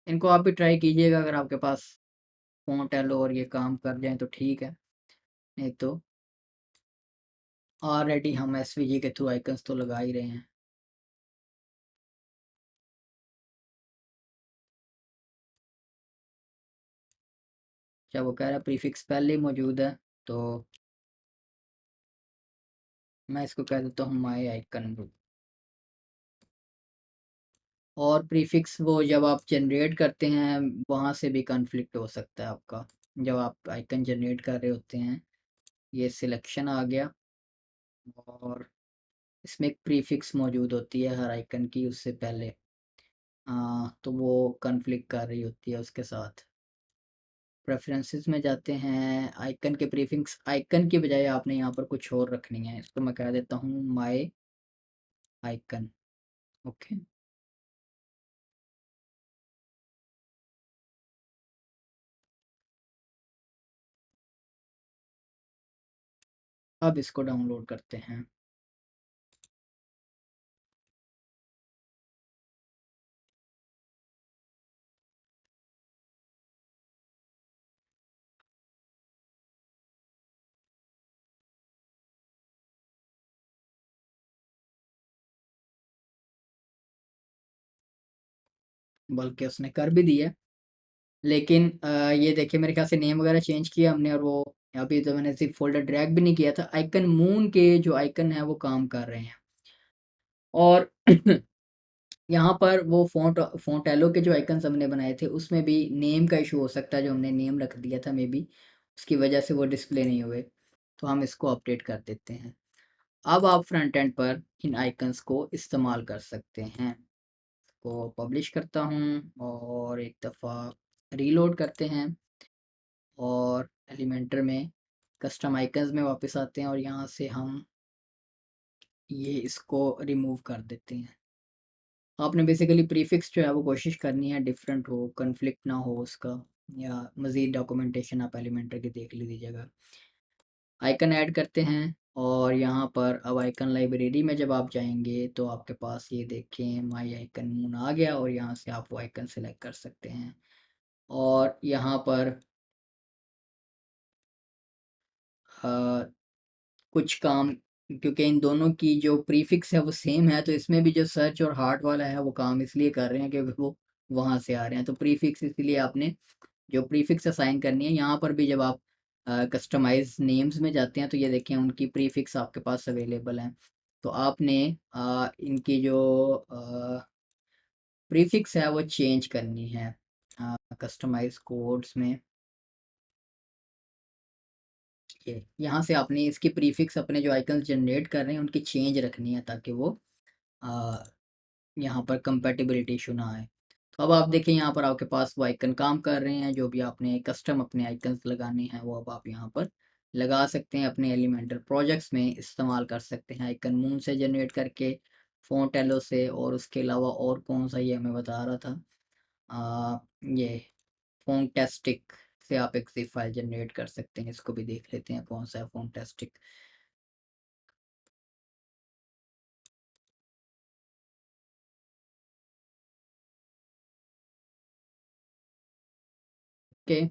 इनको आप भी ट्राई कीजिएगा, अगर आपके पास फ़ॉन्ट एलो और ये काम कर जाए तो ठीक है, नहीं तो ऑलरेडी हम एसवीजी के थ्रू आइकन्स तो लगा ही रहे हैं। क्या वो कह रहा है प्रीफिक्स पहले ही मौजूद है, तो मैं इसको कह देता हूँ माई आइकन ग्रुप। और प्रीफिक्स वो जब आप जनरेट करते हैं वहाँ से भी कॉन्फ्लिक्ट हो सकता है आपका, जब आप आइकन जनरेट कर रहे होते हैं। ये सिलेक्शन आ गया और इसमें एक प्रीफिक्स मौजूद होती है हर आइकन की उससे पहले, तो वो कॉन्फ्लिक्ट कर रही होती है उसके साथ। प्रेफरेंसेस में जाते हैं, आइकन के प्रीफिक्स आइकन की बजाय आपने यहाँ पर कुछ और रखनी है, इसको मैं कह देता हूँ माई आइकन। ओके, अब इसको डाउनलोड करते हैं। बल्कि उसने कर भी दिया, लेकिन ये देखिए मेरे ख्याल से नेम वगैरह चेंज किया हमने, और वो अभी तो मैंने ज़िप फ़ोल्डर ड्रैग भी नहीं किया था। आइकन मून के जो आइकन है वो काम कर रहे हैं, और यहाँ पर वो फ़ॉन्टेलो के जो आइकन्स हमने बनाए थे उसमें भी नेम का इशू हो सकता है, जो हमने नेम रख दिया था मे बी उसकी वजह से वो डिस्प्ले नहीं हुए, तो हम इसको अपडेट कर देते हैं। अब आप फ्रंट एंड पर इन आइकन्स को इस्तेमाल कर सकते हैं। को पब्लिश करता हूँ और एक दफ़ा रीलोड करते हैं, और एलिमेंटर में कस्टम आइकन्स में वापस आते हैं और यहाँ से हम ये इसको रिमूव कर देते हैं। आपने बेसिकली प्रीफिक्स जो है वो कोशिश करनी है डिफरेंट हो, कन्फ्लिक्ट ना हो उसका, या मज़ीद डॉक्यूमेंटेशन आप एलिमेंटर की देख लीजिएगा। आइकन ऐड करते हैं, और यहाँ पर अब आइकन लाइब्रेरी में जब आप जाएंगे तो आपके पास ये देखें माई आइकन मून आ गया, और यहाँ से आप वो आइकन सेलेक्ट कर सकते हैं। और यहाँ पर अ, कुछ काम, क्योंकि इन दोनों की जो प्रीफिक्स है वो सेम है, तो इसमें भी जो सर्च और हार्ट वाला है वो काम इसलिए कर रहे हैं क्योंकि वो वहाँ से आ रहे हैं, तो प्रीफिक्स इसलिए आपने जो प्रीफिक्स असाइन करनी है। यहाँ पर भी जब आप कस्टमाइज नेम्स में जाते हैं तो ये देखें उनकी प्रीफिक्स आपके पास अवेलेबल हैं, तो आपने इनकी जो प्रीफिक्स है वो चेंज करनी है कस्टमाइज कोड्स में। ये यहाँ से आपने इसकी प्रीफिक्स अपने जो आइकन्स जनरेट कर रहे हैं उनकी चेंज रखनी है, ताकि वो अ, यहाँ पर कंपैटिबिलिटी इशू ना आए। तो अब आप देखें यहाँ पर आपके पास वो आइकन काम कर रहे हैं, जो भी आपने कस्टम अपने आइकन्स लगाने हैं वो अब आप यहाँ पर लगा सकते हैं, अपने एलिमेंटर प्रोजेक्ट्स में इस्तेमाल कर सकते हैं। आइकन मून से जनरेट करके, फ़ॉन्ट एलो से, और उसके अलावा और कौन सा ये हमें बता रहा था, ये फ़ॉन्टेस्टिक से आप एक ज़िप फाइल जनरेट कर सकते हैं। इसको भी देख लेते हैं कौन सा है फ़ॉन्टेस्टिक। ओके,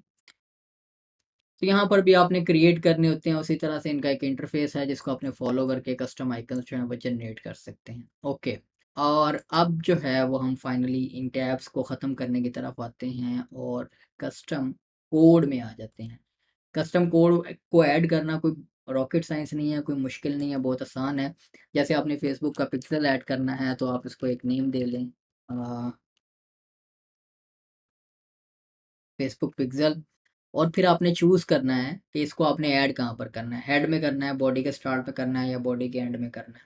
तो यहाँ पर भी आपने क्रिएट करने होते हैं, उसी तरह से इनका एक इंटरफेस है जिसको आपने फॉलो करके कस्टम आइकन्स जो हैं वो जनरेट कर सकते हैं। ओके, और अब जो है वो हम फाइनली इन टैब्स को ख़त्म करने की तरफ आते हैं और कस्टम कोड में आ जाते हैं। कस्टम कोड को ऐड करना कोई रॉकेट साइंस नहीं है, कोई मुश्किल नहीं है, बहुत आसान है। जैसे आपने फेसबुक का पिक्सल ऐड करना है तो आप इसको एक नेम दे लें, फेसबुक पिक्सल, और फिर आपने चूज़ करना है कि इसको आपने ऐड कहाँ पर करना है, हेड में करना है, बॉडी के स्टार्ट पे करना है, या बॉडी के एंड में करना है।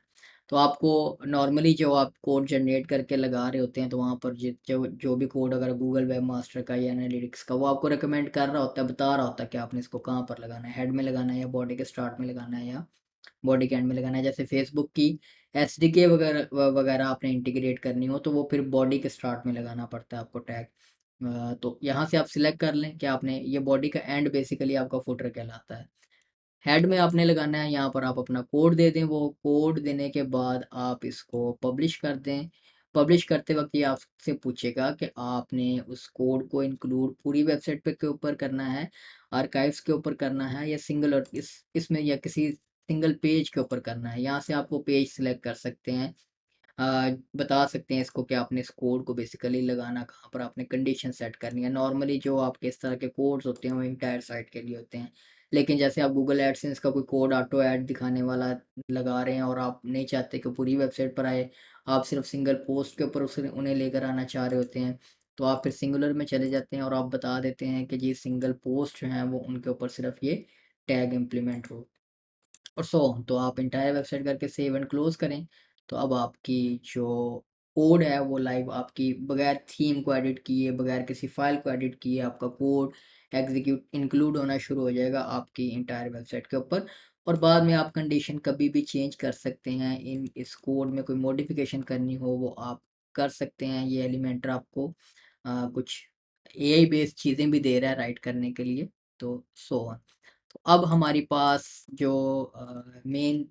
तो आपको नॉर्मली जो आप कोड जनरेट करके लगा रहे होते हैं, तो वहाँ पर जो भी कोड अगर गूगल वेब मास्टर का या एनालिटिक्स का, वो आपको रिकमेंड कर रहा होता है, बता रहा होता है कि आपने इसको कहाँ पर लगाना है, हेड में लगाना है या बॉडी के स्टार्ट में लगाना है या बॉडी के एंड में लगाना है। जैसे फेसबुक की एसडीके वगैरह वगैरह आपने इंटीग्रेट करनी हो, तो वो फिर बॉडी के स्टार्ट में लगाना पड़ता है आपको टैग। तो यहाँ से आप सिलेक्ट कर लें कि आपने ये बॉडी का एंड बेसिकली आपका फुटर कहलाता है। हेड में आपने लगाना है, यहाँ पर आप अपना कोड दे दें, वो कोड देने के बाद आप इसको पब्लिश कर दें। पब्लिश करते वक्त ये आपसे पूछेगा कि आपने उस कोड को इंक्लूड पूरी वेबसाइट पे के ऊपर करना है, आर्काइव्स के ऊपर करना है, या सिंगल और इसमें या किसी सिंगल पेज के ऊपर करना है। यहाँ से आप वो पेज सिलेक्ट कर सकते हैं। बता सकते हैं इसको कि आपने इस कोड को बेसिकली लगाना कहाँ पर, आपने कंडीशन सेट करनी है। नॉर्मली जो आपके इस तरह के कोड्स होते हैं वो इंटायर साइट के लिए होते हैं, लेकिन जैसे आप गूगल एडसेंस का कोई कोड ऑटो ऐड दिखाने वाला लगा रहे हैं और आप नहीं चाहते कि पूरी वेबसाइट पर आए, आप सिर्फ सिंगल पोस्ट के ऊपर उसे उन्हें लेकर आना चाह रहे होते हैं, तो आप फिर सिंगुलर में चले जाते हैं और आप बता देते हैं कि जी सिंगल पोस्ट जो हैं वो उनके ऊपर सिर्फ ये टैग इम्प्लीमेंट हो और सो ऑन। तो आप एंटायर वेबसाइट करके सेव एंड क्लोज करें, तो अब आपकी जो कोड है वो लाइव आपकी बगैर थीम को एडिट किए, बगैर किसी फाइल को एडिट किए, आपका कोड एग्जीक्यूट इंक्लूड होना शुरू हो जाएगा आपकी एंटायर वेबसाइट के ऊपर। और बाद में आप कंडीशन कभी भी चेंज कर सकते हैं, इन इस कोड में कोई मॉडिफिकेशन करनी हो वो आप कर सकते हैं। ये एलिमेंटर आपको कुछ एआई बेस्ड चीज़ें भी दे रहा है राइट करने के लिए, तो सो ऑन। तो अब हमारे पास जो मेन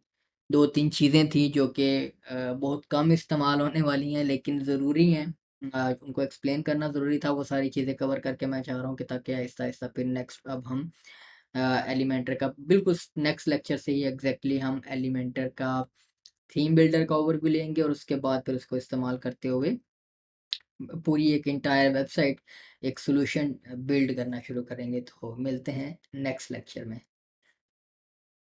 2-3 चीज़ें थी जो कि बहुत कम इस्तेमाल होने वाली हैं लेकिन ज़रूरी हैं, उनको एक्सप्लेन करना ज़रूरी था। वो सारी चीज़ें कवर करके मैं चाह रहा हूँ कि ताकि आहिस्ता-आहिस्ता फिर नेक्स्ट अब हम एलिमेंटर का बिल्कुल नेक्स्ट लेक्चर से ही एग्ज़ैक्टली हम एलिमेंटर का थीम बिल्डर का ओवरव्यू लेंगे और उसके बाद फिर उसको इस्तेमाल करते हुए पूरी एक एंटायर वेबसाइट, एक सॉल्यूशन बिल्ड करना शुरू करेंगे। तो मिलते हैं नेक्स्ट लेक्चर में।